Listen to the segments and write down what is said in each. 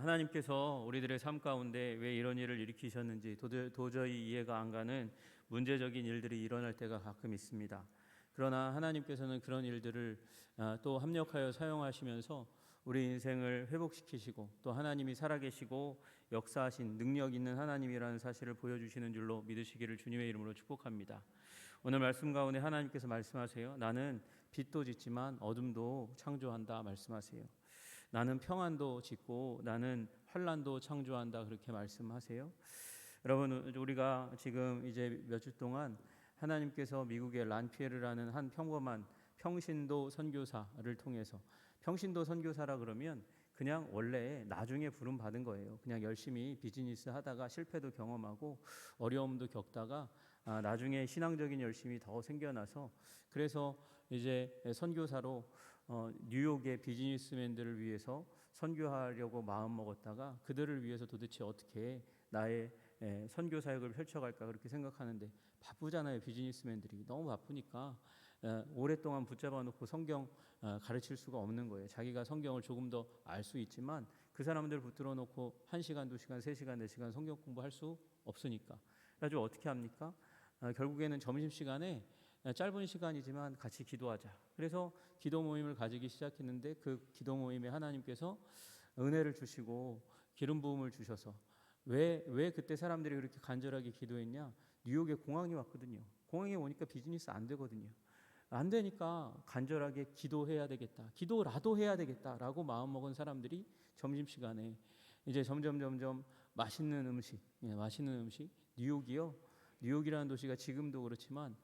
하나님께서 우리들의 삶 가운데 왜 이런 일을 일으키셨는지 도저히 이해가 안 가는 문제적인 일들이 일어날 때가 가끔 있습니다. 그러나 하나님께서는 그런 일들을 또 합력하여 사용하시면서 우리 인생을 회복시키시고 또 하나님이 살아계시고 역사하신 능력 있는 하나님이라는 사실을 보여주시는 줄로 믿으시기를 주님의 이름으로 축복합니다. 오늘 말씀 가운데 하나님께서 말씀하세요. 나는 빛도 짓지만 어둠도 창조한다 말씀하세요. 나는 평안도 짓고 나는 환란도 창조한다 그렇게 말씀하세요. 여러분, 우리가 지금 이제 몇 주 동안 하나님께서 미국의 란피에르라는 한 평범한 평신도 선교사를 통해서, 평신도 선교사라 그러면 그냥 원래 나중에 부름 받은 거예요. 그냥 열심히 비즈니스 하다가 실패도 경험하고 어려움도 겪다가 나중에 신앙적인 열심이 더 생겨나서, 그래서 이제 선교사로 뉴욕의 비즈니스맨들을 위해서 선교하려고 마음 먹었다가 그들을 위해서 도대체 어떻게 나의 선교 사역을 펼쳐갈까 그렇게 생각하는데, 바쁘잖아요. 비즈니스맨들이 너무 바쁘니까 오랫동안 붙잡아 놓고 성경 가르칠 수가 없는 거예요. 자기가 성경을 조금 더 알 수 있지만 그 사람들 붙들어 놓고 1시간, 2시간, 3시간, 4시간 성경 공부할 수 없으니까. 그래가지고 어떻게 합니까? 결국에는 점심시간에 짧은 시간이지만 같이 기도하자. 그래서 기도 모임을 가지기 시작했는데, 그 기도 모임에 하나님께서 은혜를 주시고 기름 부음을 주셔서, 왜 그때 사람들이 그렇게 간절하게 기도했냐? 뉴욕에 공항이 왔거든요. 공항에 오니까 비즈니스 안 되거든요. 안 되니까 간절하게 기도해야 되겠다, 기도라도 해야 되겠다라고 마음먹은 사람들이 점심시간에 이제 점점 맛있는 음식, 뉴욕이요. 뉴욕이라는 도시가 지금도 그렇지만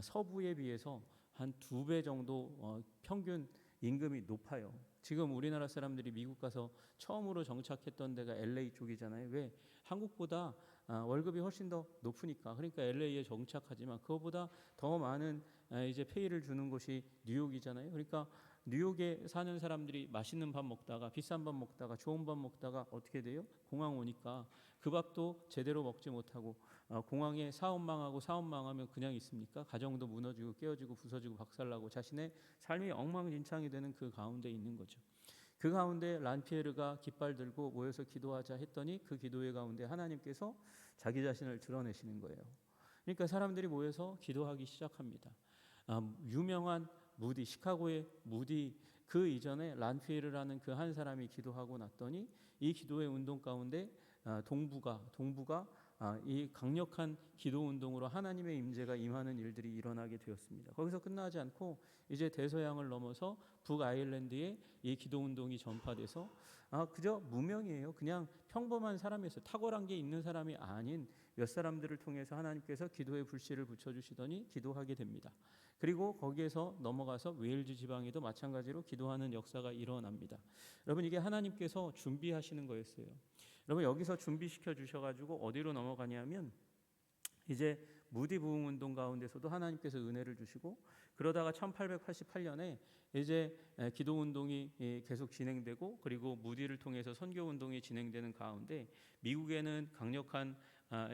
서부에 비해서 한 2배 정도 평균 임금이 높아요. 지금 우리나라 사람들이 미국 가서 처음으로 정착했던 데가 LA 쪽이잖아요. 왜? 한국보다 월급이 훨씬 더 높으니까. 그러니까 LA에 정착하지만 그거보다 더 많은 이제 페이를 주는 곳이 뉴욕이잖아요. 그러니까 뉴욕에 사는 사람들이 맛있는 밥 먹다가, 비싼 밥 먹다가, 좋은 밥 먹다가 어떻게 돼요? 공항 오니까 그 밥도 제대로 먹지 못하고 공항에 사업 망하고, 사업 망하면 그냥 있습니까? 가정도 무너지고 깨어지고 부서지고 박살나고 자신의 삶이 엉망진창이 되는 그 가운데 있는 거죠. 그 가운데 란피에르가 깃발 들고 모여서 기도하자 했더니 그 기도회 가운데 하나님께서 자기 자신을 드러내시는 거예요. 그러니까 사람들이 모여서 기도하기 시작합니다. 유명한 무디, 시카고의 무디, 그 이전에 란피에르라는 그 한 사람이 기도하고 났더니 이 기도의 운동 가운데 동부가 이 강력한 기도 운동으로 하나님의 임재가 임하는 일들이 일어나게 되었습니다. 거기서 끝나지 않고 이제 대서양을 넘어서 북아일랜드에 이 기도 운동이 전파돼서 그저 무명이에요. 그냥 평범한 사람이었어요. 탁월한 게 있는 사람이 아닌 몇 사람들을 통해서 하나님께서 기도의 불씨를 붙여주시더니 기도하게 됩니다. 그리고 거기에서 넘어가서 웨일즈 지방에도 마찬가지로 기도하는 역사가 일어납니다. 여러분, 이게 하나님께서 준비하시는 거였어요. 여러분, 여기서 준비시켜 주셔가지고 어디로 넘어가냐면 이제 무디 부흥 운동 가운데서도 하나님께서 은혜를 주시고, 그러다가 1888년에 이제 기도 운동이 계속 진행되고, 그리고 무디를 통해서 선교 운동이 진행되는 가운데 미국에는 강력한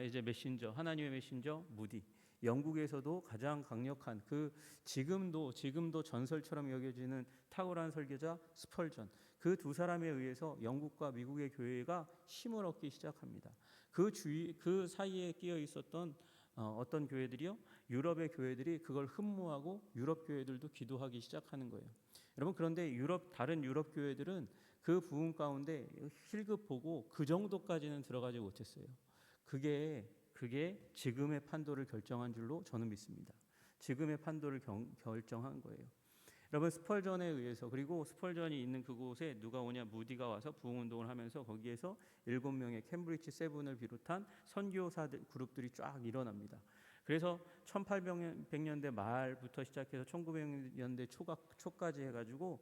이제 메신저, 하나님의 메신저 무디, 영국에서도 가장 강력한 지금도 전설처럼 여겨지는 탁월한 설교자 스펄전, 그 두 사람에 의해서 영국과 미국의 교회가 힘을 얻기 시작합니다. 그 사이에 끼어 있었던 어떤 교회들이요? 유럽의 교회들이 그걸 흠모하고 유럽 교회들도 기도하기 시작하는 거예요. 여러분, 그런데 다른 유럽 교회들은 그 부흥 가운데 힐급 보고 그 정도까지는 들어가지 못했어요. 그게 지금의 판도를 결정한 줄로 저는 믿습니다. 지금의 판도를 결정한 거예요. 여러분, 스펄전에 의해서, 그리고 스펄전이 있는 그곳에 누가 오냐? 무디가 와서 부흥운동을 하면서 거기에서 7명의 캠브리지 세븐을 비롯한 선교사들 그룹들이 쫙 일어납니다. 그래서 1800년대 말부터 시작해서 1900년대 초까지 해가지고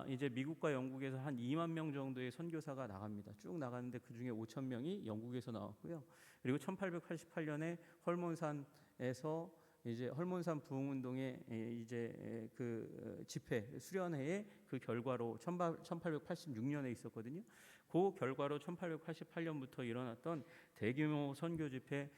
이제 미국과 영국에서 한 2만 명 정도의 선교사가 나갑니다. 쭉 나가는데 그 중에 5천 명이 영국에서 나왔고요. 그리고 1888년에 헐몬산에서 이제 헐몬산 부흥운동의 이제 그 집회 수련회의 그 결과로 1886년에 있었거든요. 그 결과로 1888년부터 일어났던 대규모 선교 집회,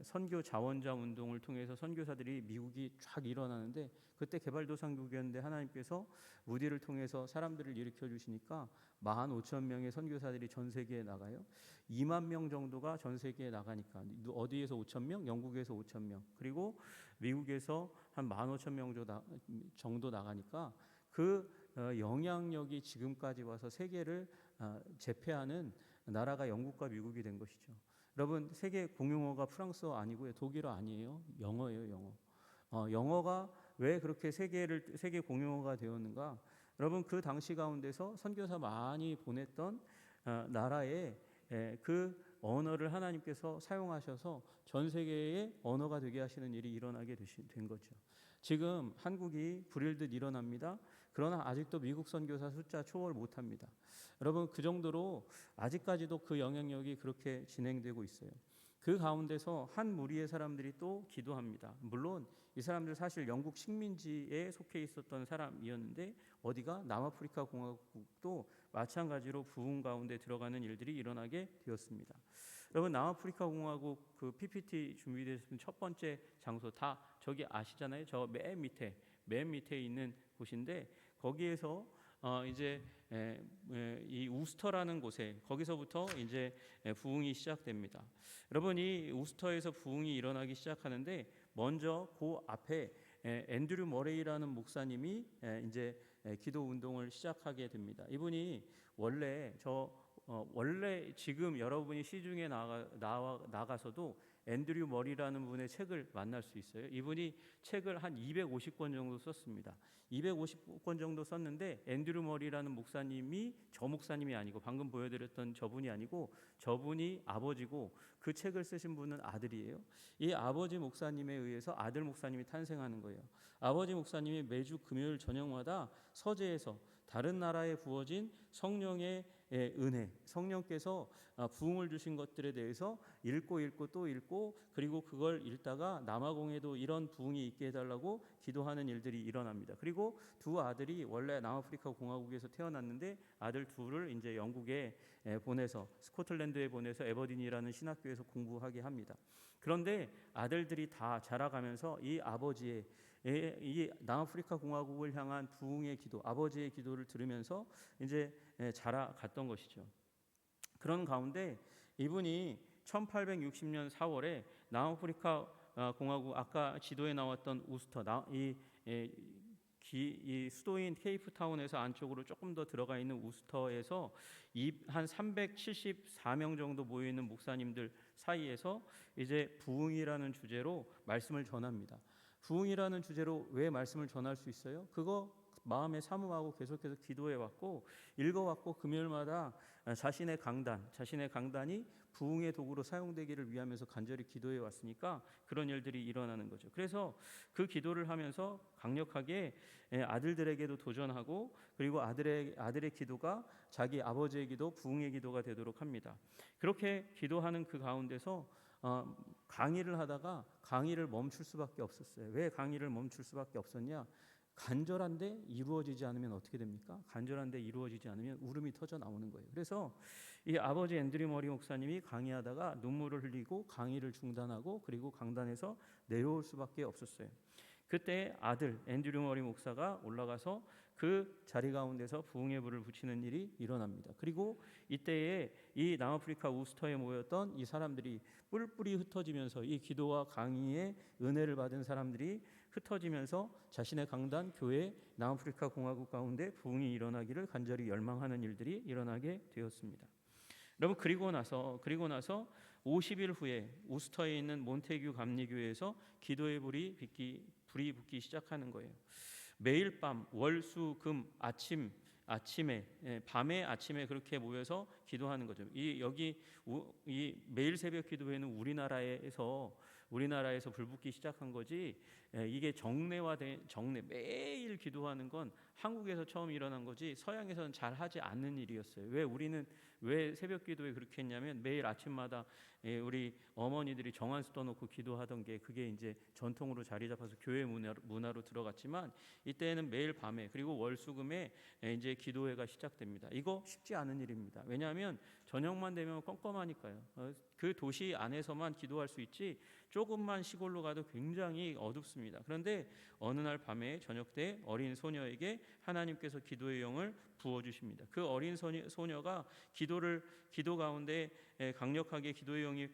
선교 자원자 운동을 통해서 선교사들이 미국이 쫙 일어나는데, 그때 개발도상국이었는데 하나님께서 무디를 통해서 사람들을 일으켜 주시니까 15,000명의 선교사들이 전 세계에 나가요. 2만 명 정도가 전 세계에 나가니까, 어디에서 5,000명? 영국에서 5,000명, 그리고 미국에서 한 15,000명 정도 나가니까 그 영향력이 지금까지 와서 세계를 제패하는 나라가 영국과 미국이 된 것이죠. 여러분, 세계 공용어가 프랑스어 아니고요, 독일어 아니에요, 영어예요, 영어. 영어가 왜 그렇게 세계 공용어가 되었는가? 여러분, 그 당시 가운데서 선교사 많이 보냈던 나라에 그 언어를 하나님께서 사용하셔서 전 세계의 언어가 되게 하시는 일이 일어나게 된 거죠. 지금 한국이 불일듯 일어납니다. 그러나 아직도 미국 선교사 숫자 초월 못합니다. 여러분, 그 정도로 아직까지도 그 영향력이 그렇게 진행되고 있어요. 그 가운데서 한 무리의 사람들이 또 기도합니다. 물론 이 사람들 사실 영국 식민지에 속해 있었던 사람이었는데, 어디가 남아프리카 공화국도 마찬가지로 부흥 가운데 들어가는 일들이 일어나게 되었습니다. 여러분, 남아프리카 공화국 그 PPT 준비되신 첫 번째 장소 다 저기 아시잖아요. 저 맨 밑에 있는 곳인데, 거기에서 이제 이 우스터라는 곳에, 거기서부터 이제 부흥이 시작됩니다. 여러분, 이 우스터에서 부흥이 일어나기 시작하는데, 먼저 그 앞에 앤드류 머레이라는 목사님이 이제 기도 운동을 시작하게 됩니다. 이분이 원래 지금 여러분이 시중에 나가서도 앤드류 머리라는 분의 책을 만날 수 있어요. 이분이 책을 한 250권 정도 썼습니다. 250권 정도 썼는데, 앤드류 머리라는 목사님이 저 목사님이 아니고, 방금 보여드렸던 저분이 아니고, 저분이 아버지고, 그 책을 쓰신 분은 아들이에요. 이 아버지 목사님에 의해서 아들 목사님이 탄생하는 거예요. 아버지 목사님이 매주 금요일 저녁마다 서재에서 다른 나라에 부어진 성령의 은혜, 성령께서 부흥을 주신 것들에 대해서 읽고 또 읽고, 그리고 그걸 읽다가 남아공에도 이런 부흥이 있게 해달라고 기도하는 일들이 일어납니다. 그리고 두 아들이 원래 남아프리카 공화국에서 태어났는데, 아들 둘을 이제 영국에 보내서, 스코틀랜드에 보내서 에버딘이라는 신학교에서 공부하게 합니다. 그런데 아들들이 다 자라가면서 이 아버지의 이 남아프리카 공화국을 향한 부흥의 기도, 아버지의 기도를 들으면서 이제 자라갔던 것이죠. 그런 가운데 이분이 1860년 4월에 남아프리카 공화국, 아까 지도에 나왔던 우스터, 이 수도인 케이프타운에서 안쪽으로 조금 더 들어가 있는 우스터에서 한 374명 정도 모여 있는 목사님들 사이에서 이제 부흥이라는 주제로 말씀을 전합니다. 부흥이라는 주제로 왜 말씀을 전할 수 있어요? 그거 마음에 사모하고 계속해서 기도해 왔고 읽어왔고, 금요일마다 자신의 강단이 부흥의 도구로 사용되기를 위하면서 간절히 기도해 왔으니까 그런 일들이 일어나는 거죠. 그래서 그 기도를 하면서 강력하게 아들들에게도 도전하고, 그리고 아들의 기도가 자기 아버지의 기도, 부흥의 기도가 되도록 합니다. 그렇게 기도하는 그 가운데서 강의를 하다가 강의를 멈출 수밖에 없었어요. 왜 강의를 멈출 수밖에 없었냐? 간절한데 이루어지지 않으면 어떻게 됩니까? 간절한데 이루어지지 않으면 울음이 터져 나오는 거예요. 그래서 이 아버지 앤드류 머리 목사님이 강의하다가 눈물을 흘리고 강의를 중단하고, 그리고 강단에서 내려올 수밖에 없었어요. 그때 아들 앤드류 머리 목사가 올라가서 그 자리 가운데서 부흥의 불을 붙이는 일이 일어납니다. 그리고 이때에 이 남아프리카 우스터에 모였던 이 사람들이 뿔뿔이 흩어지면서, 이 기도와 강의의 은혜를 받은 사람들이 흩어지면서 자신의 강단, 교회, 남아프리카 공화국 가운데 부흥이 일어나기를 간절히 열망하는 일들이 일어나게 되었습니다. 여러분, 그리고 나서 50일 후에 우스터에 있는 몬테규 감리교회에서 기도의 불이 붙기 시작하는 거예요. 매일 밤, 월, 수, 금, 밤에 아침에 그렇게 모여서 기도하는 거죠. 이 매일 새벽 기도회는 우리나라에서 불붙기 시작한 거지, 이게 정례 매일 기도하는 건 한국에서 처음 일어난 거지 서양에서는 잘 하지 않는 일이었어요. 왜 새벽 기도에 그렇게 했냐면 매일 아침마다 우리 어머니들이 정한수 떠놓고 기도하던 게 그게 이제 전통으로 자리 잡아서 교회 문화로 들어갔지만 이때는 매일 밤에 그리고 월수금에 이제 기도회가 시작됩니다. 이거 쉽지 않은 일입니다. 왜냐하면 저녁만 되면 껌껌하니까요. 그 도시 안에서만 기도할 수 있지 조금만 시골로 가도 굉장히 어둡습니다. 그런데 어느 날 밤에 저녁 때 어린 소녀에게 하나님께서 기도의 영을 부어주십니다. 그 어린 소녀가 기도 가운데 강력하게 기도의 영이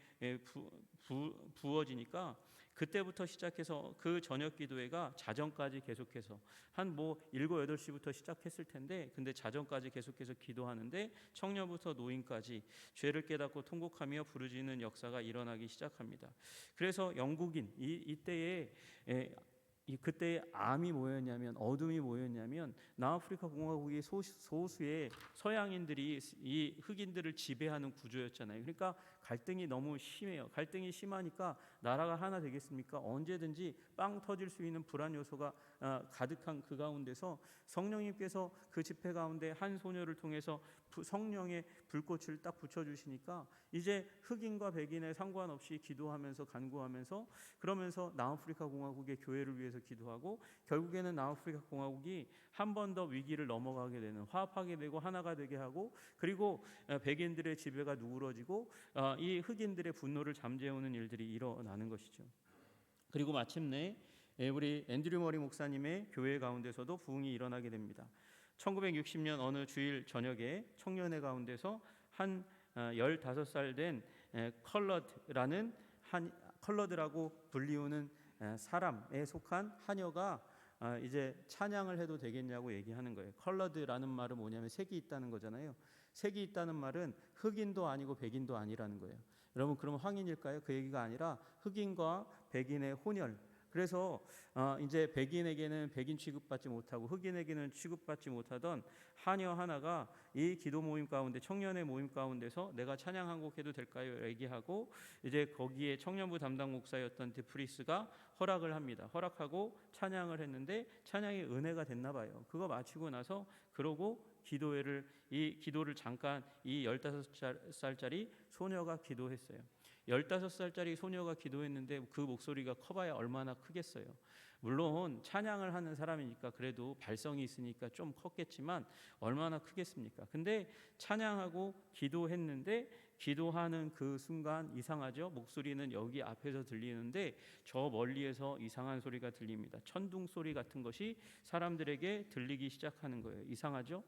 부어지니까 그때부터 시작해서 그 저녁 기도회가 자정까지 계속해서 한 7, 8시부터 시작했을 텐데 근데 자정까지 계속해서 기도하는데 청년부터 노인까지 죄를 깨닫고 통곡하며 부르짖는 역사가 일어나기 시작합니다. 그래서 영국인 이때에 그때의 암이 뭐였냐면 어둠이 뭐였냐면 남아프리카 공화국이 소수의 서양인들이 이 흑인들을 지배하는 구조였잖아요. 그러니까 갈등이 너무 심해요. 갈등이 심하니까 나라가 하나 되겠습니까? 언제든지 빵 터질 수 있는 불안 요소가 가득한 그 가운데서 성령님께서 그 집회 가운데 한 소녀를 통해서 성령의 불꽃을 딱 붙여주시니까 이제 흑인과 백인에 상관없이 기도하면서 간구하면서 그러면서 남아프리카 공화국의 교회를 위해서 기도하고 결국에는 남아프리카 공화국이 한 번 더 위기를 넘어가게 되는 화합하게 되고 하나가 되게 하고 그리고 백인들의 지배가 누그러지고 이 흑인들의 분노를 잠재우는 일들이 일어나는 것이죠. 그리고 마침내 우리 앤드류 머리 목사님의 교회 가운데서도 부흥이 일어나게 됩니다. 1960년 어느 주일 저녁에 청년회 가운데서 한 15살 된 컬러드라고 불리우는 사람에 속한 하녀가 이제 찬양을 해도 되겠냐고 얘기하는 거예요. 컬러드라는 말은 뭐냐면 색이 있다는 거잖아요. 색이 있다는 말은 흑인도 아니고 백인도 아니라는 거예요. 여러분 그러면 황인일까요? 그 얘기가 아니라 흑인과 백인의 혼혈. 그래서 이제 백인에게는 백인 취급받지 못하고 흑인에게는 취급받지 못하던 하녀 하나가 이 기도 모임 가운데 청년의 모임 가운데서 내가 찬양 한 곡 해도 될까요? 얘기하고 이제 거기에 청년부 담당 목사였던 드프리스가 허락을 합니다. 허락하고 찬양을 했는데 찬양이 은혜가 됐나 봐요. 그거 마치고 나서 그러고 이 기도를 잠깐 이 15살짜리 소녀가 기도했어요. 15살짜리 소녀가 기도했는데 그 목소리가 커봐야 얼마나 크겠어요. 물론 찬양을 하는 사람이니까 그래도 발성이 있으니까 좀 컸겠지만 얼마나 크겠습니까? 근데 찬양하고 기도했는데 기도하는 그 순간 이상하죠? 목소리는 여기 앞에서 들리는데 저 멀리에서 이상한 소리가 들립니다. 천둥 소리 같은 것이 사람들에게 들리기 시작하는 거예요. 이상하죠?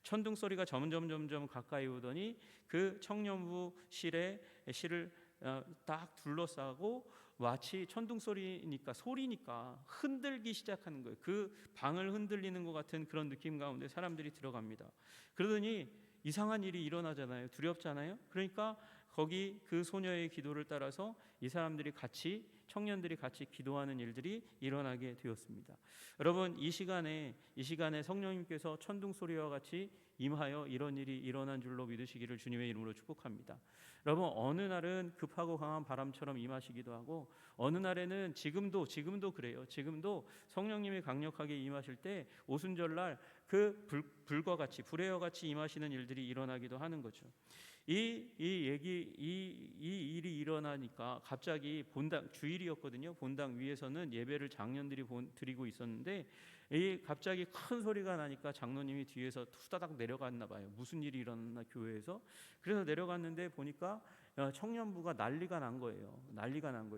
천둥 소리가 점점 가까이 오더니 그 청년부 실을 딱 둘러싸고 마치 천둥 소리니까 흔들기 시작하는 거예요. 그 방을 흔들리는 것 같은 그런 느낌 가운데 사람들이 들어갑니다. 그러더니 이상한 일이 일어나잖아요. 두렵잖아요. 그러니까 거기 그 소녀의 기도를 따라서 이 사람들이 청년들이 같이 기도하는 일들이 일어나게 되었습니다. 여러분 이 시간에 성령님께서 천둥 소리와 같이 임하여 이런 일이 일어난 줄로 믿으시기를 주님의 이름으로 축복합니다. 여러분 어느 날은 급하고 강한 바람처럼 임하시기도 하고 어느 날에는 지금도 그래요. 지금도 성령님이 강력하게 임하실 때 오순절날 그 불과 같이 불의와 같이 임하시는 일들이 일어나기도 하는 거죠. 이 일이 일어나니까 갑자기 본당 주일이었거든요. 본당 위에서는 예배를 장년들이 드리고 있었는데 갑자기 큰 소리가 나니까 장로님이 뒤에서 후다닥 내려갔나 봐요. 무슨 일이 일어났나 교회에서. 그래서 내려갔는데 보니까 청년부가 난리가 난 거예요.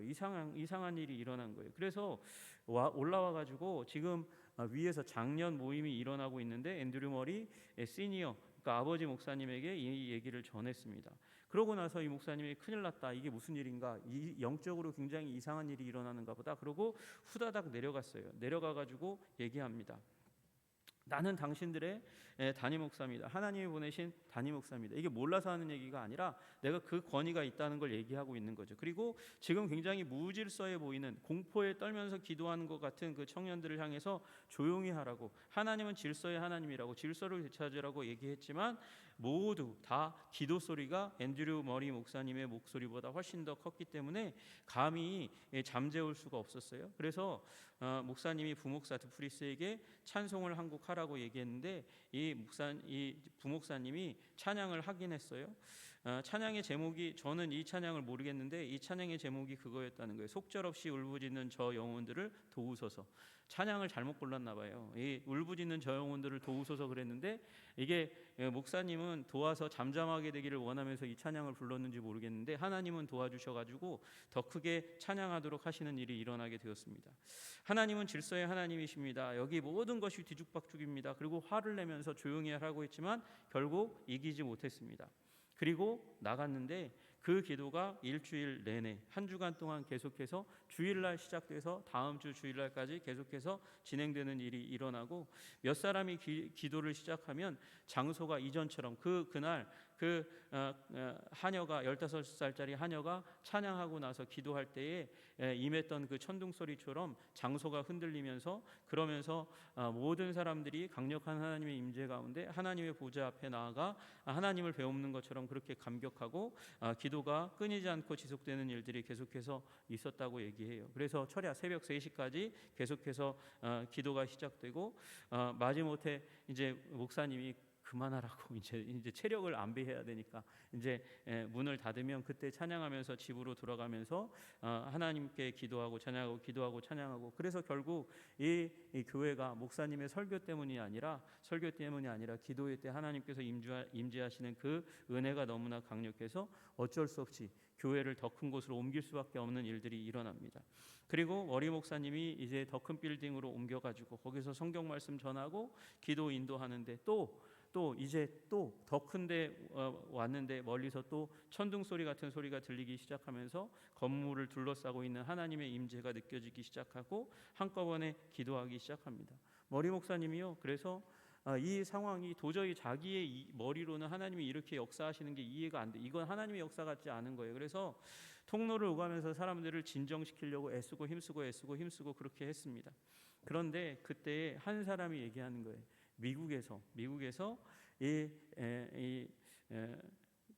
이상한 일이 일어난 거예요. 그래서 올라와 가지고 지금 위에서 장년 모임이 일어나고 있는데 앤드류 머리 시니어 그러니까 아버지 목사님에게 이 얘기를 전했습니다. 그러고 나서 이 목사님이 큰일 났다. 이게 무슨 일인가? 영적으로 굉장히 이상한 일이 일어나는가 보다. 그러고 후다닥 내려갔어요. 내려가 가지고 얘기합니다. 나는 당신들의 담임 목사입니다. 하나님이 보내신 담임 목사입니다. 이게 몰라서 하는 얘기가 아니라 내가 그 권위가 있다는 걸 얘기하고 있는 거죠. 그리고 지금 굉장히 무질서해 보이는 공포에 떨면서 기도하는 것 같은 그 청년들을 향해서 조용히 하라고 하나님은 질서의 하나님이라고 질서를 되찾으라고 얘기했지만 모두 다 기도 소리가 앤드류 머리 목사님의 목소리보다 훨씬 더 컸기 때문에 감히 잠재울 수가 없었어요. 그래서 목사님이 부목사 드프리스에게 찬송을 한 곡 하라고 얘기했는데 이 부목사님이 찬양을 하긴 했어요. 찬양의 제목이, 저는 이 찬양을 모르겠는데 이 찬양의 제목이 그거였다는 거예요. 속절없이 울부짖는 저 영혼들을 도우소서. 찬양을 잘못 골랐나 봐요. 이 울부짖는 저 영혼들을 도우소서 그랬는데 이게 목사님은 도와서 잠잠하게 되기를 원하면서 이 찬양을 불렀는지 모르겠는데 하나님은 도와주셔가지고 더 크게 찬양하도록 하시는 일이 일어나게 되었습니다. 하나님은 질서의 하나님이십니다. 여기 모든 것이 뒤죽박죽입니다. 그리고 화를 내면서 조용히 하라고 했지만 결국 이기지 못했습니다. 그리고 나갔는데 그 기도가 일주일 내내 한 주간 동안 계속해서 주일날 시작돼서 다음 주 주일날까지 계속해서 진행되는 일이 일어나고, 몇 사람이 기도를 시작하면 장소가 이전처럼 그날 하녀가 15살짜리 하녀가 찬양하고 나서 기도할 때에 임했던 그 천둥 소리처럼 장소가 흔들리면서, 그러면서 모든 사람들이 강력한 하나님의 임재 가운데 하나님의 보좌 앞에 나아가 하나님을 배우는 것처럼 그렇게 감격하고 기도가 끊이지 않고 지속되는 일들이 계속해서 있었다고 얘기해요. 그래서 철야 새벽 3시까지 계속해서 기도가 시작되고 마지못해 이제 목사님이 그만하라고 이제 체력을 안배해야 되니까 이제 문을 닫으면 그때 찬양하면서 집으로 돌아가면서 하나님께 기도하고 찬양하고 기도하고 찬양하고, 그래서 결국 이 교회가 목사님의 설교 때문이 아니라 기도회 때 하나님께서 임재하시는 그 은혜가 너무나 강력해서 어쩔 수 없이 교회를 더 큰 곳으로 옮길 수밖에 없는 일들이 일어납니다. 그리고 머리 목사님이 이제 더 큰 빌딩으로 옮겨가지고 거기서 성경 말씀 전하고 기도 인도하는데 또 이제 또 더 큰데 왔는데 멀리서 또 천둥 소리 같은 소리가 들리기 시작하면서 건물을 둘러싸고 있는 하나님의 임재가 느껴지기 시작하고 한꺼번에 기도하기 시작합니다. 머리 목사님이요, 그래서 이 상황이 도저히 자기의 머리로는 하나님이 이렇게 역사하시는 게 이해가 안 돼. 이건 하나님의 역사 같지 않은 거예요. 그래서 통로를 오가면서 사람들을 진정시키려고 애쓰고 힘쓰고 그렇게 했습니다. 그런데 그때 한 사람이 얘기하는 거예요. 미국에서 이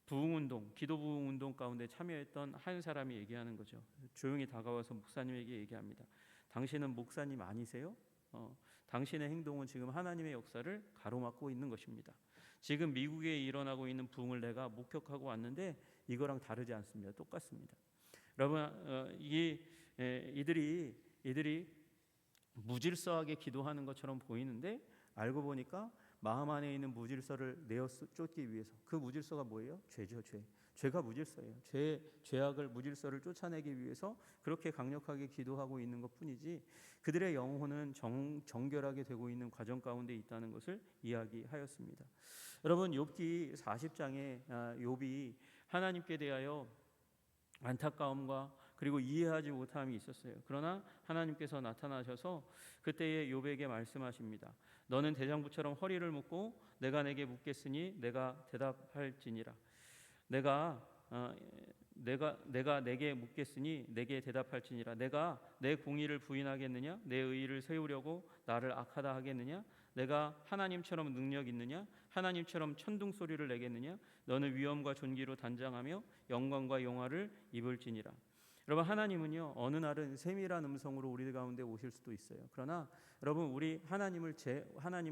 부흥운동, 기도 부흥운동 가운데 참여했던 한 사람이 얘기하는 거죠. 조용히 다가와서 목사님에게 얘기합니다. 당신은 목사님 아니세요? 당신의 행동은 지금 하나님의 역사를 가로막고 있는 것입니다. 지금 미국에 일어나고 있는 부흥을 내가 목격하고 왔는데 이거랑 다르지 않습니다. 똑같습니다. 여러분, 이들이 무질서하게 기도하는 것처럼 보이는데 알고 보니까 마음 안에 있는 무질서를 내어 쫓기 위해서, 그 무질서가 뭐예요? 죄죠. 죄가 무질서예요. 죄악을, 무질서를 쫓아내기 위해서 그렇게 강력하게 기도하고 있는 것뿐이지 그들의 영혼은 정결하게 되고 있는 과정 가운데 있다는 것을 이야기하였습니다. 여러분, 욥기 40장에 욥이 하나님께 대하여 안타까움과 그리고 이해하지 못함이 있었어요. 그러나 하나님께서 나타나셔서 그때에 욥에게 말씀하십니다. 너는 대장부처럼 허리를 묶고 내가 내게 묻겠으니 내가 대답할지니라. 내가 내게 묻겠으니 내게 대답할지니라. 내가 내 공의를 부인하겠느냐? 내 의의를 세우려고 나를 악하다 하겠느냐? 내가 하나님처럼 능력 있느냐? 하나님처럼 천둥 소리를 내겠느냐? 너는 위엄과 존귀로 단장하며 영광과 영화를 입을지니라. 여러분, 하나님은요 어느 날은 세밀한 음성으로 우리 가운데 오실 수도 있어요. 그러나 여러분, 우리 하나님을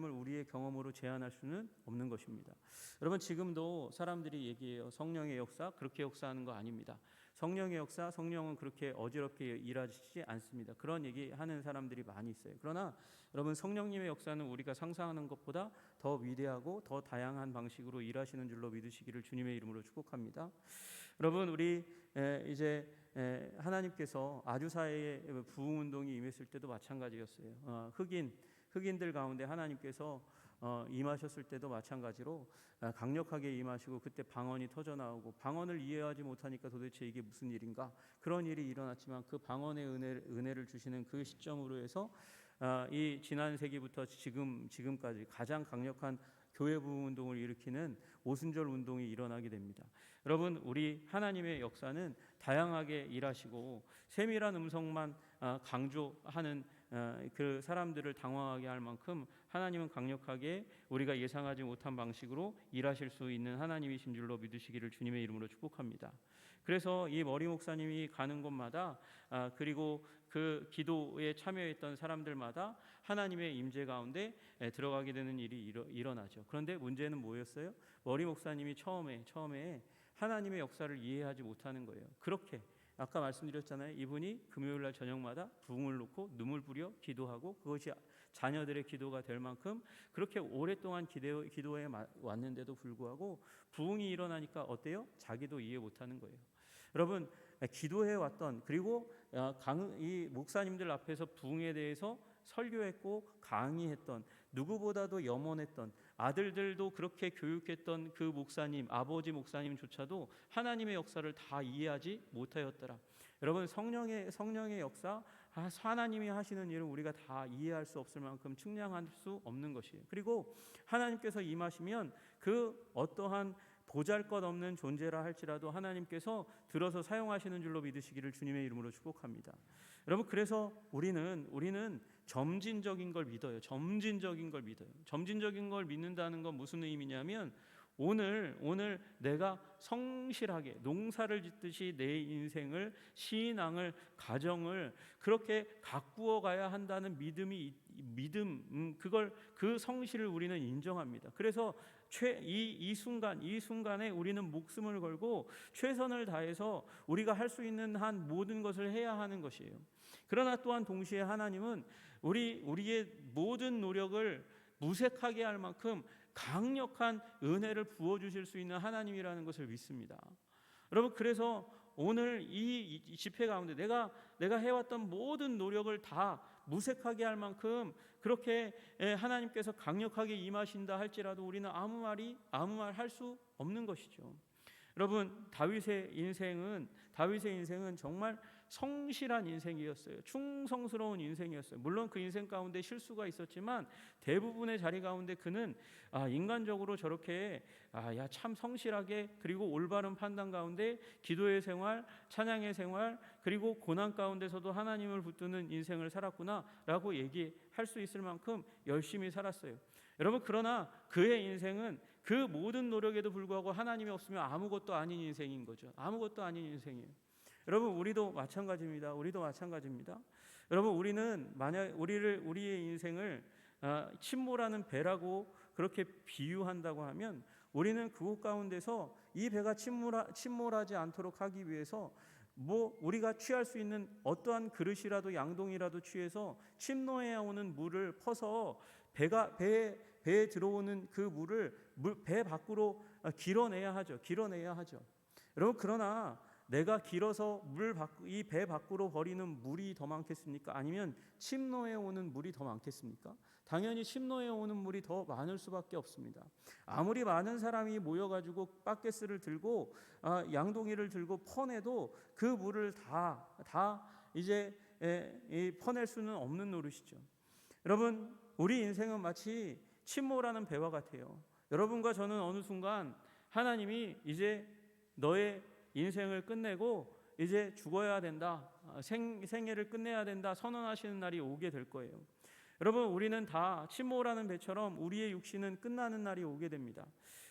우리의 경험으로 제한할 수는 없는 것입니다. 여러분, 지금도 사람들이 얘기해요. 성령의 역사, 그렇게 역사하는 거 아닙니다. 성령의 역사, 성령은 그렇게 어지럽게 일하시지 않습니다. 그런 얘기하는 사람들이 많이 있어요. 그러나 여러분, 성령님의 역사는 우리가 상상하는 것보다 더 위대하고 더 다양한 방식으로 일하시는 줄로 믿으시기를 주님의 이름으로 축복합니다. 여러분, 우리 이제 하나님께서 아주사의 부흥운동이 임했을 때도 마찬가지였어요. 흑인들 가운데 하나님께서 임하셨을 때도 마찬가지로 강력하게 임하시고 그때 방언이 터져 나오고, 방언을 이해하지 못하니까 도대체 이게 무슨 일인가, 그런 일이 일어났지만 그 방언의 은혜를 주시는 그 시점으로 해서 이 지난 세기부터 지금까지 가장 강력한 교회 부흥운동을 일으키는 오순절 운동이 일어나게 됩니다. 여러분, 우리 하나님의 역사는 다양하게 일하시고 세밀한 음성만 강조하는 그 사람들을 당황하게 할 만큼 하나님은 강력하게 우리가 예상하지 못한 방식으로 일하실 수 있는 하나님이신 줄로 믿으시기를 주님의 이름으로 축복합니다. 그래서 이 머리 목사님이 가는 곳마다 그리고 그 기도에 참여했던 사람들마다 하나님의 임재 가운데 들어가게 되는 일이 일어나죠. 그런데 문제는 뭐였어요? 머리 목사님이 처음에 하나님의 역사를 이해하지 못하는 거예요. 그렇게 아까 말씀드렸잖아요. 이분이 금요일 날 저녁마다 부흥을 놓고 눈물 뿌려 기도하고 그것이 자녀들의 기도가 될 만큼 그렇게 오랫동안 기도해 왔는데도 불구하고 부흥이 일어나니까 어때요? 자기도 이해 못하는 거예요. 여러분, 기도해 왔던 그리고 이 목사님들 앞에서 부흥에 대해서 설교했고 강의했던 누구보다도 염원했던 아들들도 그렇게 교육했던 그 목사님, 아버지 목사님조차도 하나님의 역사를 다 이해하지 못하였더라. 여러분, 성령의 역사, 하나님이 하시는 일은 우리가 다 이해할 수 없을 만큼 측량할 수 없는 것이에요. 그리고 하나님께서 임하시면 그 어떠한 보잘것없는 존재라 할지라도 하나님께서 들어서 사용하시는 줄로 믿으시기를 주님의 이름으로 축복합니다. 여러분, 그래서 우리는 점진적인 걸 믿어요. 점진적인 걸 믿어요. 점진적인 걸 믿는다는 건 무슨 의미냐면 오늘 내가 성실하게 농사를 짓듯이 내 인생을, 신앙을, 가정을 그렇게 가꾸어 가야 한다는 그 성실을 우리는 인정합니다. 그래서 이 순간에 우리는 목숨을 걸고 최선을 다해서 우리가 할 수 있는 한 모든 것을 해야 하는 것이에요. 그러나 또한 동시에 하나님은 우리의 모든 노력을 무색하게 할 만큼 강력한 은혜를 부어주실 수 있는 하나님이라는 것을 믿습니다. 여러분, 그래서 오늘 이 집회 가운데 내가 해왔던 모든 노력을 다 무색하게 할 만큼 그렇게 하나님께서 강력하게 임하신다 할지라도 우리는 아무 말 할 수 없는 것이죠. 여러분, 다윗의 인생은 정말 성실한 인생이었어요. 충성스러운 인생이었어요. 물론 그 인생 가운데 실수가 있었지만 대부분의 자리 가운데 그는 인간적으로 저렇게 참 성실하게 그리고 올바른 판단 가운데 기도의 생활, 찬양의 생활 그리고 고난 가운데서도 하나님을 붙드는 인생을 살았구나라고 얘기할 수 있을 만큼 열심히 살았어요. 여러분, 그러나 그의 인생은 그 모든 노력에도 불구하고 하나님이 없으면 아무것도 아닌 인생인 거죠. 아무것도 아닌 인생이에요. 여러분, 우리도 마찬가지입니다. 여러분, 우리는 만약 우리의 인생을 침몰하는 배라고 그렇게 비유한다고 하면 우리는 그곳 가운데서 이 배가 침몰하지 않도록 하기 위해서 우리가 취할 수 있는 어떠한 그릇이라도 양동이라도 취해서 침노에 오는 물을 퍼서 배에 들어오는 그 물을 배 밖으로 길어내야 하죠. 여러분, 그러나 내가 길어서 이 배 밖으로 버리는 물이 더 많겠습니까? 아니면 침노에 오는 물이 더 많겠습니까? 당연히 침노에 오는 물이 더 많을 수밖에 없습니다. 아무리 많은 사람이 모여가지고 바켓을 들고 양동이를 들고 퍼내도 그 물을 다 이제 퍼낼 수는 없는 노릇이죠. 여러분, 우리 인생은 마치 침몰하는 배와 같아요. 여러분과 저는 어느 순간 하나님이 이제 너의 인생을 끝내고 이제 죽어야 된다, 생애를 끝내야 된다 선언하시는 날이 오게 될 거예요. 여러분, 우리는 다 침몰하는 배처럼 우리의 육신은 끝나는 날이 오게 됩니다.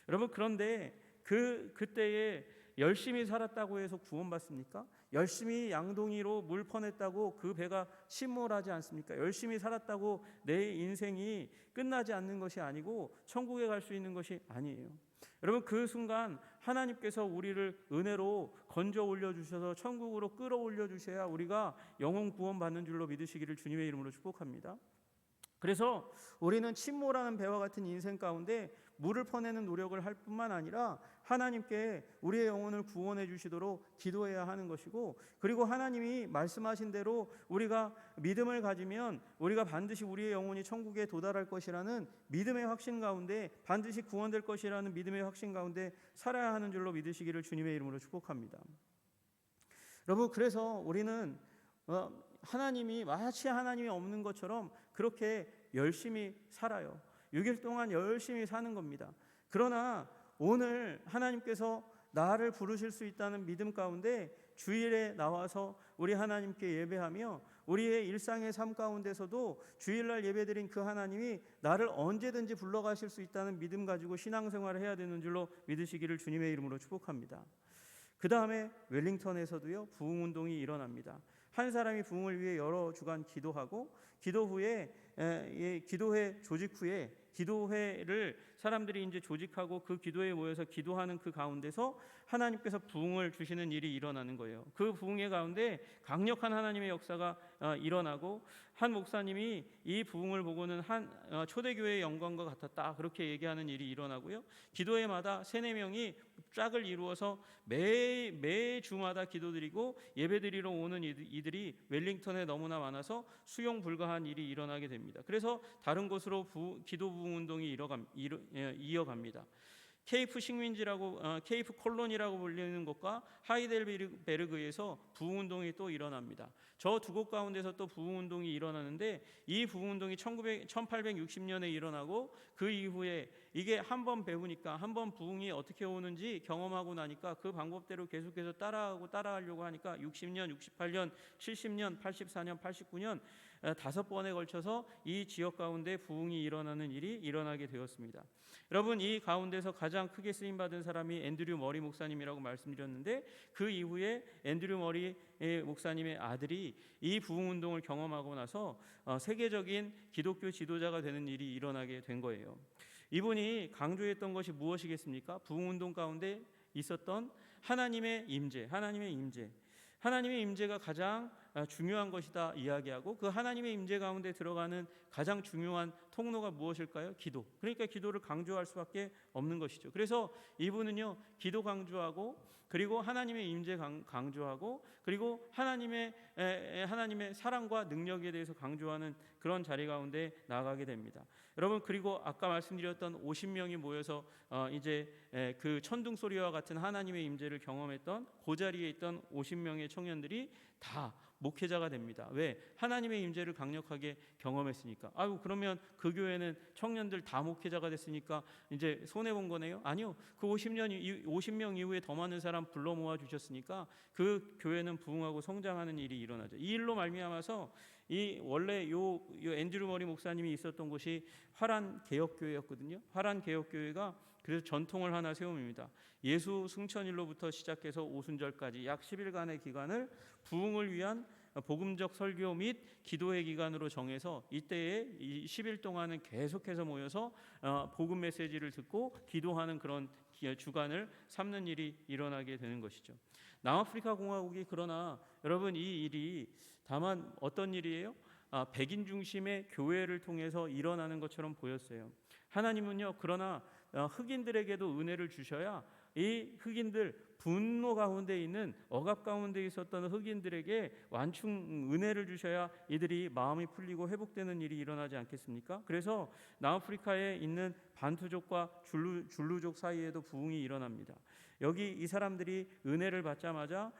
여러분, 그런데 그때에 열심히 살았다고 해서 구원받습니까? 열심히 양동이로 물 퍼냈다고 그 배가 침몰하지 않습니까? 열심히 살았다고 내 인생이 끝나지 않는 것이 아니고 천국에 갈 수 있는 것이 아니에요. 여러분, 그 순간 하나님께서 우리를 은혜로 건져 올려주셔서 천국으로 끌어올려 주셔야 우리가 영혼 구원 받는 줄로 믿으시기를 주님의 이름으로 축복합니다. 그래서 우리는 침몰하는 배와 같은 인생 가운데 물을 퍼내는 노력을 할 뿐만 아니라 하나님께 우리의 영혼을 구원해 주시도록 기도해야 하는 것이고, 그리고 하나님이 말씀하신 대로 우리가 믿음을 가지면 우리가 반드시 우리의 영혼이 천국에 도달할 것이라는 믿음의 확신 가운데, 반드시 구원될 것이라는 믿음의 확신 가운데 살아야 하는 줄로 믿으시기를 주님의 이름으로 축복합니다. 여러분, 그래서 우리는 마치 하나님이 없는 것처럼 그렇게 열심히 살아요. 6일 동안 열심히 사는 겁니다. 그러나 오늘 하나님께서 나를 부르실 수 있다는 믿음 가운데 주일에 나와서 우리 하나님께 예배하며 우리의 일상의 삶 가운데서도 주일날 예배드린 그 하나님이 나를 언제든지 불러가실 수 있다는 믿음 가지고 신앙생활을 해야 되는 줄로 믿으시기를 주님의 이름으로 축복합니다. 그 다음에 웰링턴에서도요, 부흥운동이 일어납니다. 한 사람이 부흥을 위해 여러 주간 기도하고 기도 후에 기도회 조직 후에 기도회를 사람들이 이제 조직하고 그 기도회에 모여서 기도하는 그 가운데서 하나님께서 부흥을 주시는 일이 일어나는 거예요. 그 부흥의 가운데 강력한 하나님의 역사가 일어나고 한 목사님이 이 부흥을 보고는 초대교회의 영광과 같았다 그렇게 얘기하는 일이 일어나고요. 기도회마다 3-4명이 짝을 이루어서 매 주마다 기도드리고 예배드리러 오는 이들이 웰링턴에 너무나 많아서 수용 불가한 일이 일어나게 됩니다. 그래서 다른 곳으로 기도 부흥 운동이 이어갑니다. 케이프 식민지라고 케이프 콜론이라고 불리는 곳과 하이델베르그에서 부흥 운동이 또 일어납니다. 저 두 곳 가운데서 또 부흥 운동이 일어나는데 이 부흥 운동이 1860년에 일어나고 그 이후에 이게 한번 배우니까 한번 부흥이 어떻게 오는지 경험하고 나니까 그 방법대로 계속해서 따라하려고 하니까 60년, 68년, 70년, 84년, 89년 5번에 걸쳐서 이 지역 가운데 부흥이 일어나는 일이 일어나게 되었습니다. 여러분, 이 가운데서 가장 크게 쓰임 받은 사람이 앤드류 머리 목사님이라고 말씀드렸는데 그 이후에 앤드류 머리 목사님의 아들이 이 부흥 운동을 경험하고 나서 세계적인 기독교 지도자가 되는 일이 일어나게 된 거예요. 이분이 강조했던 것이 무엇이겠습니까? 부흥 운동 가운데 있었던 하나님의 임재. 하나님의 임재가 가장 중요한 것이다 이야기하고 그 하나님의 임재 가운데 들어가는 가장 중요한 통로가 무엇일까요? 기도. 그러니까 기도를 강조할 수밖에 없는 것이죠. 그래서 이분은요, 기도 강조하고 그리고 하나님의 임재 강조하고 그리고 하나님의 사랑과 능력에 대해서 강조하는 그런 자리 가운데 나아가게 됩니다. 여러분, 그리고 아까 말씀드렸던 50명이 모여서 이제 그 천둥 소리와 같은 하나님의 임재를 경험했던 그 자리에 있던 50명의 청년들이 다 목회자가 됩니다. 왜? 하나님의 임재를 강력하게 경험했으니까. 그러면 그 교회는 청년들 다 목회자가 됐으니까 이제 손해 본 거네요? 아니요. 그 50명 이후에 더 많은 사람 불러 모아 주셨으니까 그 교회는 부흥하고 성장하는 일이 일어나죠. 이 일로 말미암아서 이 원래 요 앤드류 머리 목사님이 있었던 곳이 화란 개혁교회였거든요. 화란 개혁교회가 그래서 전통을 하나 세웁니다. 예수 승천일로부터 시작해서 오순절까지 약 10일간의 기간을 부흥을 위한 복음적 설교 및 기도의 기간으로 정해서 이때에 10일 동안은 계속해서 모여서 복음 메시지를 듣고 기도하는 그런 주간을 삼는 일이 일어나게 되는 것이죠. 남아프리카 공화국이 그러나 여러분 이 일이 다만 어떤 일이에요? 백인 중심의 교회를 통해서 일어나는 것처럼 보였어요. 하나님은요, 그러나 흑인들에게도 은혜를 주셔야 이 흑인들 분노 가운데 있는 억압 가운데 있었던 흑인들에게 완충 은혜를 주셔야 이들이 마음이 풀리고 회복되는 일이 일어나지 않겠습니까? 그래서 남아프리카에 있는 반투족과 줄루족 사이에도 부흥이 일어납니다. 여기 이 사람들이 은혜를 받자마자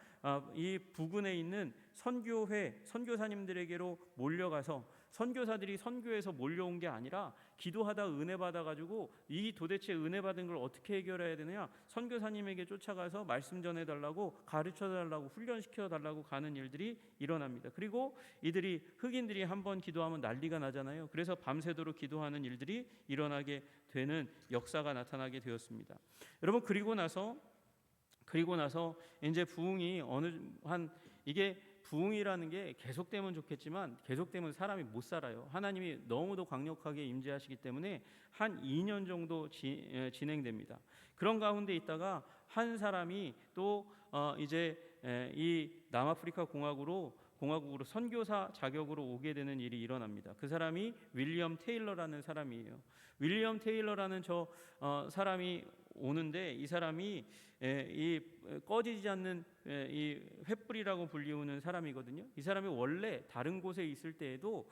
이 부근에 있는 선교사님들에게로 몰려가서 선교사들이 선교에서 몰려온 게 아니라 기도하다 은혜 받아가지고 이 도대체 은혜 받은 걸 어떻게 해결해야 되느냐, 선교사님에게 쫓아가서 말씀 전해달라고 가르쳐달라고 훈련시켜달라고 가는 일들이 일어납니다. 그리고 흑인들이 한번 기도하면 난리가 나잖아요. 그래서 밤새도록 기도하는 일들이 일어나게 되는 역사가 나타나게 되었습니다. 여러분, 그리고 나서 이제 부흥이 이게 부흥이라는 게 계속되면 좋겠지만 계속되면 사람이 못 살아요. 하나님이 너무도 강력하게 임재하시기 때문에 한 2년 정도 진행됩니다. 그런 가운데 있다가 한 사람이 또 이제 이 남아프리카 공화국으로 선교사 자격으로 오게 되는 일이 일어납니다. 그 사람이 윌리엄 테일러라는 사람이에요. 윌리엄 테일러라는 사람이 오는데 이 사람이 이 꺼지지 않는 이 횃불이라고 불리우는 사람이거든요. 이 사람이 원래 다른 곳에 있을 때에도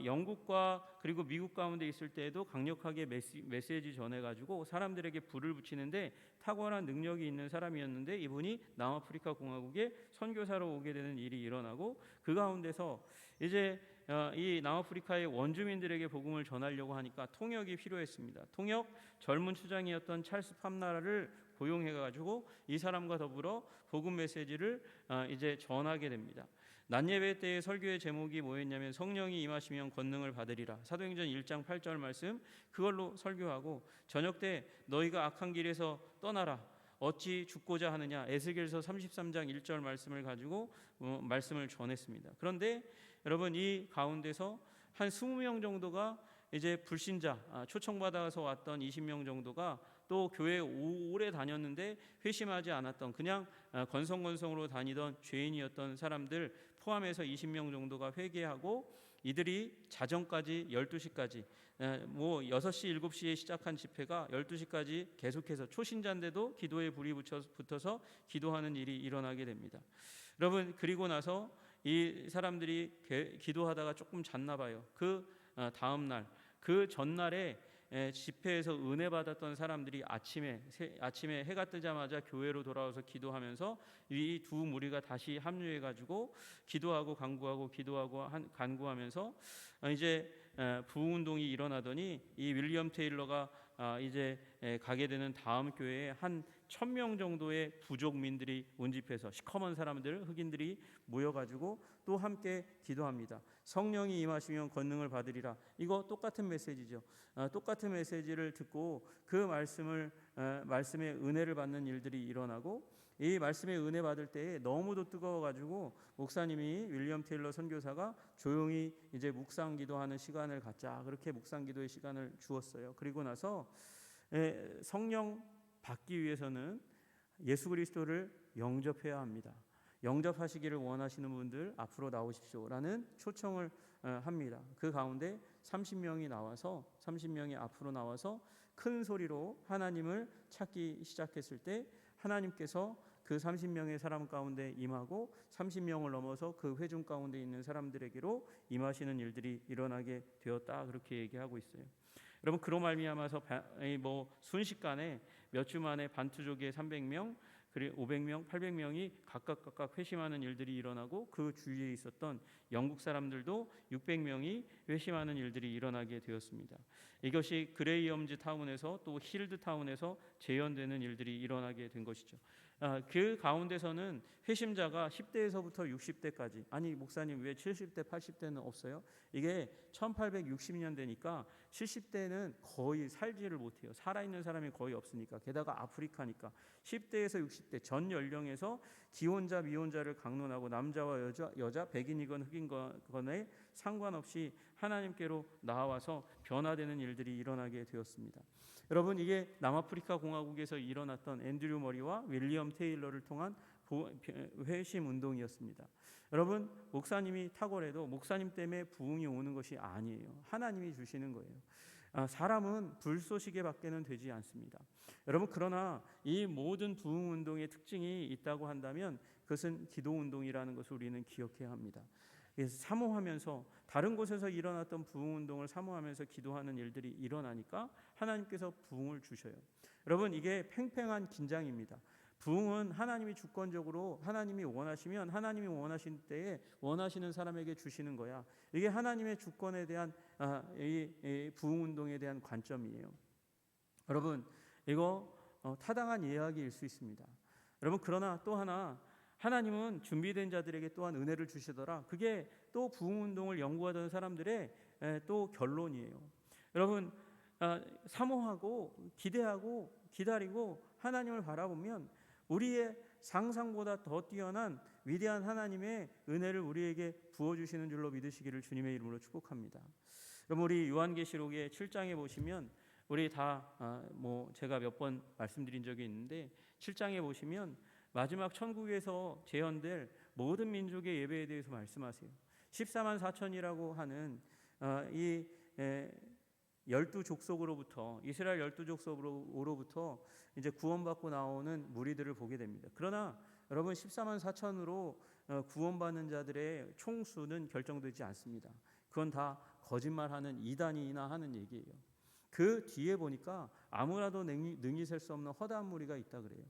영국과 그리고 미국 가운데 있을 때에도 강력하게 메시지 전해가지고 사람들에게 불을 붙이는데 탁월한 능력이 있는 사람이었는데 이분이 남아프리카 공화국에 선교사로 오게 되는 일이 일어나고 그 가운데서 이제 이 남아프리카의 원주민들에게 복음을 전하려고 하니까 통역이 필요했습니다. 젊은 추장이었던 찰스 팜나라를 고용해가지고 이 사람과 더불어 복음 메시지를 이제 전하게 됩니다. 낮 예배 때의 설교의 제목이 뭐였냐면 성령이 임하시면 권능을 받으리라. 사도행전 1장 8절 말씀 그걸로 설교하고, 저녁 때 너희가 악한 길에서 떠나라 어찌 죽고자 하느냐 에스겔서 33장 1절 말씀을 가지고 말씀을 전했습니다. 그런데 여러분, 이 가운데서 한 20명 정도가 이제 불신자, 초청받아서 왔던 20명 정도가 또 교회 오래 다녔는데 회심하지 않았던, 그냥 건성건성으로 다니던 죄인이었던 사람들 포함해서 20명 정도가 회개하고, 이들이 자정까지 12시까지 뭐 6시 7시에 시작한 집회가 12시까지 계속해서 초신자인데도 기도에 불이 붙어서 기도하는 일이 일어나게 됩니다. 여러분, 그리고 나서 이 사람들이 기도하다가 조금 잤나 봐요. 그 다음 날, 그 전날에 집회에서 은혜 받았던 사람들이 아침에 해가 뜨자마자 교회로 돌아와서 기도하면서 이 두 무리가 다시 합류해 가지고 기도하고 간구하면서 이제 부흥 운동이 일어나더니 이 윌리엄 테일러가 이제 가게 되는 다음 교회에 한 1000명 정도의 부족민들이 운집해서 시커먼 사람들, 흑인들이 모여가지고 또 함께 기도합니다. 성령이 임하시면 권능을 받으리라. 이거 똑같은 메시지죠. 똑같은 메시지를 듣고 그 말씀의 은혜를 받는 일들이 일어나고, 이 말씀의 은혜 받을 때에 너무도 뜨거워가지고 목사님이 윌리엄 테일러 선교사가 조용히 이제 묵상 기도하는 시간을 갖자, 그렇게 묵상 기도의 시간을 주었어요. 그리고 나서 성령 받기 위해서는 예수 그리스도를 영접해야 합니다. 영접하시기를 원하시는 분들 앞으로 나오십시오라는 초청을 합니다. 그 가운데 30명이 앞으로 나와서 큰 소리로 하나님을 찾기 시작했을 때 하나님께서 그 30명의 사람 가운데 임하고 30명을 넘어서 그 회중 가운데 있는 사람들에게로 임하시는 일들이 일어나게 되었다, 그렇게 얘기하고 있어요. 여러분, 그로 말미암아서 뭐 순식간에 몇 주 만에 반투족의 300명, 그리고 500명, 800명이 각각 회심하는 일들이 일어나고, 그 주위에 있었던 영국 사람들도 600명이 회심하는 일들이 일어나게 되었습니다. 이것이 그레이엄즈 타운에서 또 힐드 타운에서 재현되는 일들이 일어나게 된 것이죠. 그 가운데서는 회심자가 10대에서부터 60대까지, 아니 목사님 왜 70대 80대는 없어요? 이게 1860년대니까 70대는 거의 살지를 못해요. 살아있는 사람이 거의 없으니까, 게다가 아프리카니까 10대에서 60대 전 연령에서 기혼자 미혼자를 강론하고 남자와 여자 백인이건 흑인건에 상관없이 하나님께로 나와서 변화되는 일들이 일어나게 되었습니다. 여러분, 이게 남아프리카 공화국에서 일어났던 앤드류 머리와 윌리엄 테일러를 통한 회심 운동이었습니다. 여러분, 목사님이 탁월해도 목사님 때문에 부흥이 오는 것이 아니에요. 하나님이 주시는 거예요. 사람은 불쏘시개 밖에는 되지 않습니다. 여러분, 그러나 이 모든 부흥 운동의 특징이 있다고 한다면 그것은 기도 운동이라는 것을 우리는 기억해야 합니다. 사모하면서, 다른 곳에서 일어났던 부흥 운동을 사모하면서 기도하는 일들이 일어나니까 하나님께서 부흥을 주셔요. 여러분, 이게 팽팽한 긴장입니다. 부흥은 하나님이 주권적으로, 하나님이 원하시면 하나님이 원하신 때에 원하시는 사람에게 주시는 거야. 이게 하나님의 주권에 대한 이 부흥 운동에 대한 관점이에요. 여러분, 이거 타당한 이야기일 수 있습니다. 여러분, 그러나 또 하나, 하나님은 준비된 자들에게 또한 은혜를 주시더라. 그게 또 부흥 운동을 연구하던 사람들의 또 결론이에요. 여러분, 사모하고 기대하고 기다리고 하나님을 바라보면 우리의 상상보다 더 뛰어난 위대한 하나님의 은혜를 우리에게 부어주시는 줄로 믿으시기를 주님의 이름으로 축복합니다. 여러분, 우리 요한계시록의 7장에 보시면, 우리 다 제가 몇 번 말씀드린 적이 있는데 7장에 보시면 마지막 천국에서 재현될 모든 민족의 예배에 대해서 말씀하세요. 14만 4천이라고 하는 이 12족속으로부터, 이스라엘 12족속으로부터 이제 구원받고 나오는 무리들을 보게 됩니다. 그러나 여러분, 14만 4천으로 구원받는 자들의 총수는 결정되지 않습니다. 그건 다 거짓말하는 이단이나 하는 얘기예요. 그 뒤에 보니까 아무라도 능히 셀 수 없는 허다한 무리가 있다 그래요.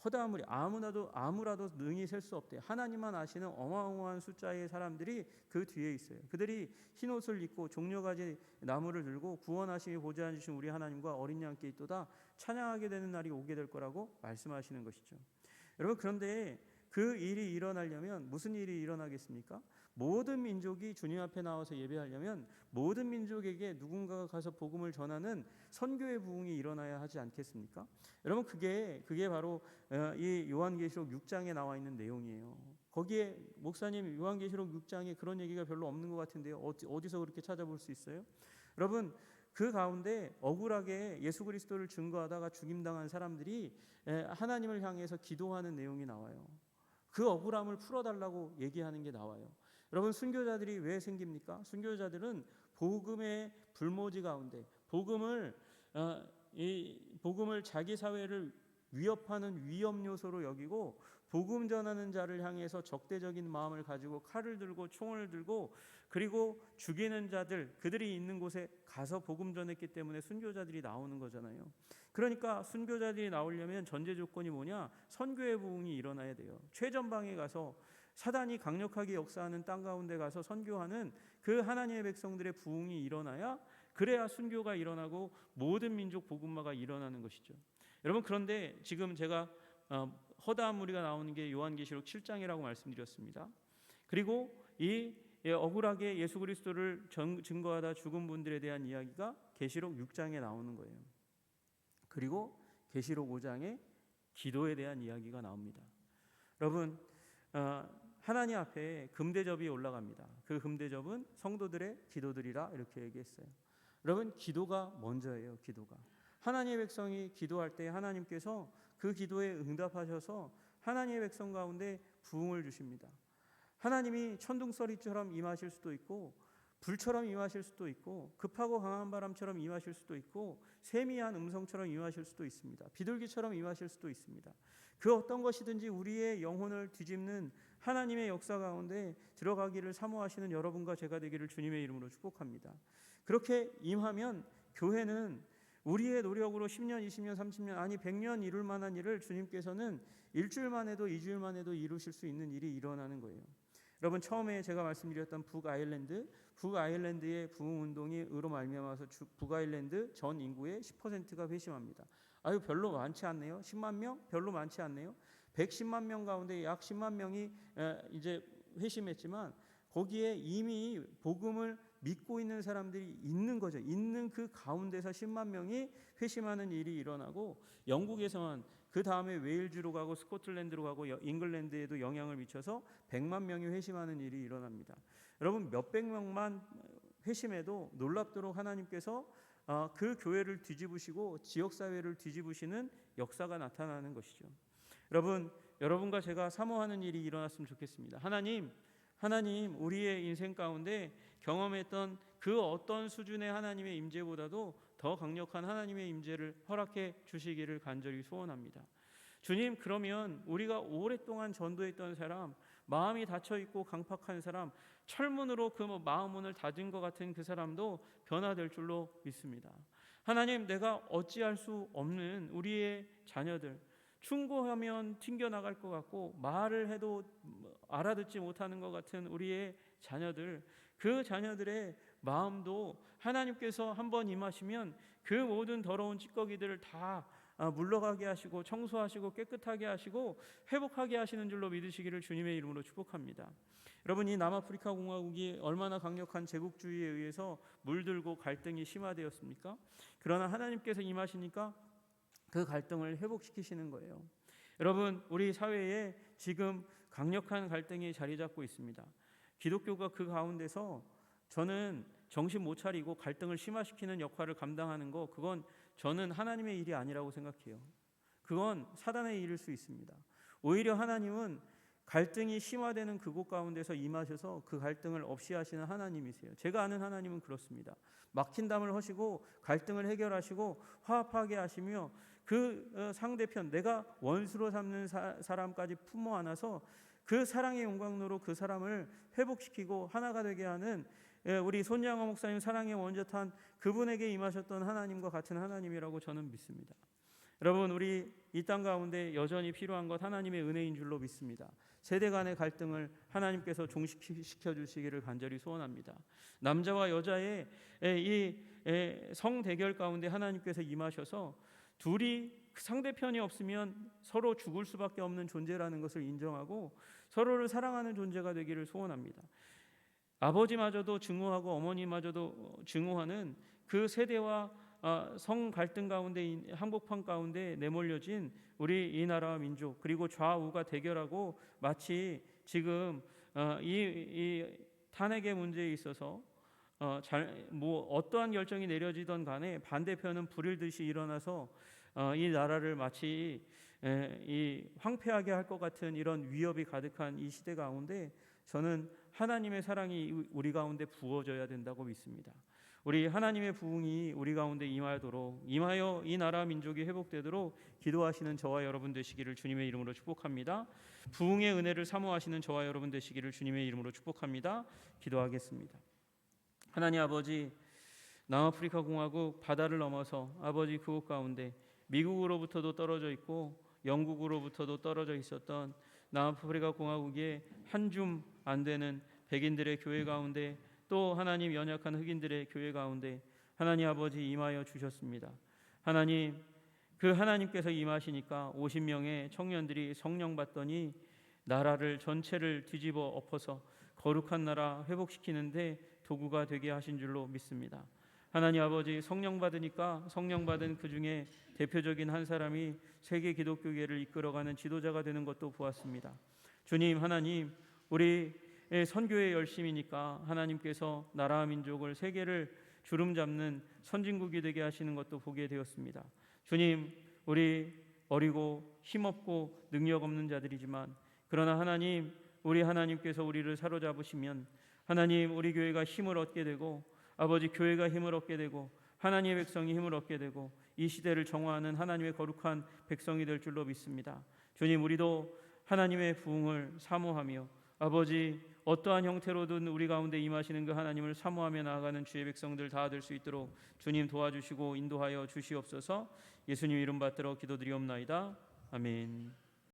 허다한 아무라도 능히 셀 수 없대. 하나님만 아시는 어마어마한 숫자의 사람들이 그 뒤에 있어요. 그들이 흰옷을 입고 종려가지 나무를 들고 구원하시며 보좌 앉으신 우리 하나님과 어린 양께 있도다 찬양하게 되는 날이 오게 될 거라고 말씀하시는 것이죠. 여러분, 그런데 그 일이 일어나려면 무슨 일이 일어나겠습니까? 모든 민족이 주님 앞에 나와서 예배하려면 모든 민족에게 누군가가 가서 복음을 전하는 선교의 부흥이 일어나야 하지 않겠습니까? 여러분, 그게 바로 이 요한계시록 6장에 나와 있는 내용이에요. 거기에 목사님 요한계시록 6장에 그런 얘기가 별로 없는 것 같은데요. 어디서 그렇게 찾아볼 수 있어요? 여러분, 그 가운데 억울하게 예수 그리스도를 증거하다가 죽임당한 사람들이 하나님을 향해서 기도하는 내용이 나와요. 그 억울함을 풀어달라고 얘기하는 게 나와요. 여러분, 순교자들이 왜 생깁니까? 순교자들은 복음의 불모지 가운데 복음을 자기 사회를 위협하는 위협 요소로 여기고 복음 전하는 자를 향해서 적대적인 마음을 가지고 칼을 들고 총을 들고 그리고 죽이는 자들, 그들이 있는 곳에 가서 복음 전했기 때문에 순교자들이 나오는 거잖아요. 그러니까 순교자들이 나오려면 전제 조건이 뭐냐? 선교의 부흥이 일어나야 돼요. 최전방에 가서 사단이 강력하게 역사하는 땅 가운데 가서 선교하는 그 하나님의 백성들의 부흥이 일어나야, 그래야 순교가 일어나고 모든 민족 복음화가 일어나는 것이죠. 여러분, 그런데 지금 제가 허다한 무리가 나오는 게 요한계시록 7장이라고 말씀드렸습니다. 그리고 이 억울하게 예수 그리스도를 증거하다 죽은 분들에 대한 이야기가 계시록 6장에 나오는 거예요. 그리고 계시록 5장에 기도에 대한 이야기가 나옵니다. 여러분, 하나님 앞에 금대접이 올라갑니다. 그 금대접은 성도들의 기도들이라 이렇게 얘기했어요. 여러분, 기도가 먼저예요. 기도가. 하나님의 백성이 기도할 때 하나님께서 그 기도에 응답하셔서 하나님의 백성 가운데 부흥을 주십니다. 하나님이 천둥소리처럼 임하실 수도 있고 불처럼 임하실 수도 있고 급하고 강한 바람처럼 임하실 수도 있고 세미한 음성처럼 임하실 수도 있습니다. 비둘기처럼 임하실 수도 있습니다. 그 어떤 것이든지 우리의 영혼을 뒤집는 하나님의 역사 가운데 들어가기를 사모하시는 여러분과 제가 되기를 주님의 이름으로 축복합니다. 그렇게 임하면 교회는 우리의 노력으로 10년, 20년, 30년 아니 100년 이룰 만한 일을 주님께서는 일주일만 해도 2주일만 해도 이루실 수 있는 일이 일어나는 거예요. 여러분, 처음에 제가 말씀드렸던 북아일랜드의 부흥운동으로 말미암아서 북아일랜드 전 인구의 10%가 회심합니다. 아유, 별로 많지 않네요. 10만 명? 별로 많지 않네요. 110만 명 가운데 약 10만 명이 이제 회심했지만 거기에 이미 복음을 믿고 있는 사람들이 있는 거죠. 있는 그 가운데서 10만 명이 회심하는 일이 일어나고 영국에서만 그 다음에 웨일즈로 가고 스코틀랜드로 가고 잉글랜드에도 영향을 미쳐서 100만 명이 회심하는 일이 일어납니다. 여러분, 몇백 명만 회심해도 놀랍도록 하나님께서 그 교회를 뒤집으시고 지역사회를 뒤집으시는 역사가 나타나는 것이죠. 여러분과 제가 사모하는 일이 일어났으면 좋겠습니다. 하나님, 우리의 인생 가운데 경험했던 그 어떤 수준의 하나님의 임재보다도 더 강력한 하나님의 임재를 허락해 주시기를 간절히 소원합니다. 주님, 그러면 우리가 오랫동안 전도했던 사람, 마음이 닫혀있고 강팍한 사람, 철문으로 그 마음문을 닫은 것 같은 그 사람도 변화될 줄로 믿습니다. 하나님, 내가 어찌할 수 없는 우리의 자녀들, 충고하면 튕겨나갈 것 같고 말을 해도 알아듣지 못하는 것 같은 우리의 자녀들, 그 자녀들의 마음도 하나님께서 한번 임하시면 그 모든 더러운 찌꺼기들을 다 물러가게 하시고 청소하시고 깨끗하게 하시고 회복하게 하시는 줄로 믿으시기를 주님의 이름으로 축복합니다. 여러분, 이 남아프리카 공화국이 얼마나 강력한 제국주의에 의해서 물들고 갈등이 심화되었습니까? 그러나 하나님께서 임하시니까 그 갈등을 회복시키시는 거예요. 여러분, 우리 사회에 지금 강력한 갈등이 자리 잡고 있습니다. 기독교가 그 가운데서 저는 정신 못 차리고 갈등을 심화시키는 역할을 감당하는 거, 그건 저는 하나님의 일이 아니라고 생각해요. 그건 사단의 일일 수 있습니다. 오히려 하나님은 갈등이 심화되는 그곳 가운데서 임하셔서 그 갈등을 없이 하시는 하나님이세요. 제가 아는 하나님은 그렇습니다. 막힌 담을 허시고 갈등을 해결하시고 화합하게 하시며 그 상대편, 내가 원수로 삼는 사람까지 품어 안아서 그 사랑의 영광로로 그 사람을 회복시키고 하나가 되게 하는 우리 손양호 목사님 사랑의 원조탄, 그분에게 임하셨던 하나님과 같은 하나님이라고 저는 믿습니다. 여러분, 우리 이 땅 가운데 여전히 필요한 것 하나님의 은혜인 줄로 믿습니다. 세대 간의 갈등을 하나님께서 종식시켜 주시기를 간절히 소원합니다. 남자와 여자의 이 성대결 가운데 하나님께서 임하셔서 둘이 상대편이 없으면 서로 죽을 수밖에 없는 존재라는 것을 인정하고 서로를 사랑하는 존재가 되기를 소원합니다. 아버지마저도 증오하고 어머니마저도 증오하는 그 세대와 성 갈등 가운데, 한복판 가운데 내몰려진 우리 이 나라와 민족, 그리고 좌우가 대결하고 마치 지금 이 탄핵의 문제에 있어서 어떠한 결정이 내려지던 간에 반대편은 불일 듯이 일어나서 이 나라를 마치 이 황폐하게 할 것 같은 이런 위협이 가득한 이 시대 가운데 저는 하나님의 사랑이 우리 가운데 부어져야 된다고 믿습니다. 우리 하나님의 부흥이 우리 가운데 임하여 이 나라 민족이 회복되도록 기도하시는 저와 여러분 되시기를 주님의 이름으로 축복합니다. 부흥의 은혜를 사모하시는 저와 여러분 되시기를 주님의 이름으로 축복합니다. 기도하겠습니다. 하나님 아버지, 남아프리카 공화국 바다를 넘어서 아버지 그곳 가운데 미국으로부터도 떨어져 있고 영국으로부터도 떨어져 있었던 남아프리카 공화국의 한 줌 안 되는 백인들의 교회 가운데, 또 하나님 연약한 흑인들의 교회 가운데 하나님 아버지 임하여 주셨습니다. 하나님, 그 하나님께서 임하시니까 50명의 청년들이 성령 받더니 나라를 전체를 뒤집어 엎어서 거룩한 나라 회복시키는데 도구가 되게 하신 줄로 믿습니다. 하나님 아버지, 성령 받으니까 성령 받은 그 중에 대표적인 한 사람이 세계 기독교계를 이끌어가는 지도자가 되는 것도 보았습니다. 주님, 하나님, 우리 선교의 열심이니까 하나님께서 나라와 민족을, 세계를 주름 잡는 선진국이 되게 하시는 것도 보게 되었습니다. 주님, 우리 어리고 힘없고 능력 없는 자들이지만, 그러나 하나님, 우리 하나님께서 우리를 사로잡으시면 하나님, 우리 교회가 힘을 얻게 되고 아버지, 교회가 힘을 얻게 되고 하나님의 백성이 힘을 얻게 되고 이 시대를 정화하는 하나님의 거룩한 백성이 될 줄로 믿습니다. 주님, 우리도 하나님의 부흥을 사모하며 아버지, 어떠한 형태로든 우리 가운데 임하시는 그 하나님을 사모하며 나아가는 주의 백성들 다 될 수 있도록 주님 도와주시고 인도하여 주시옵소서. 예수님 이름 받들어 기도드리옵나이다. 아멘.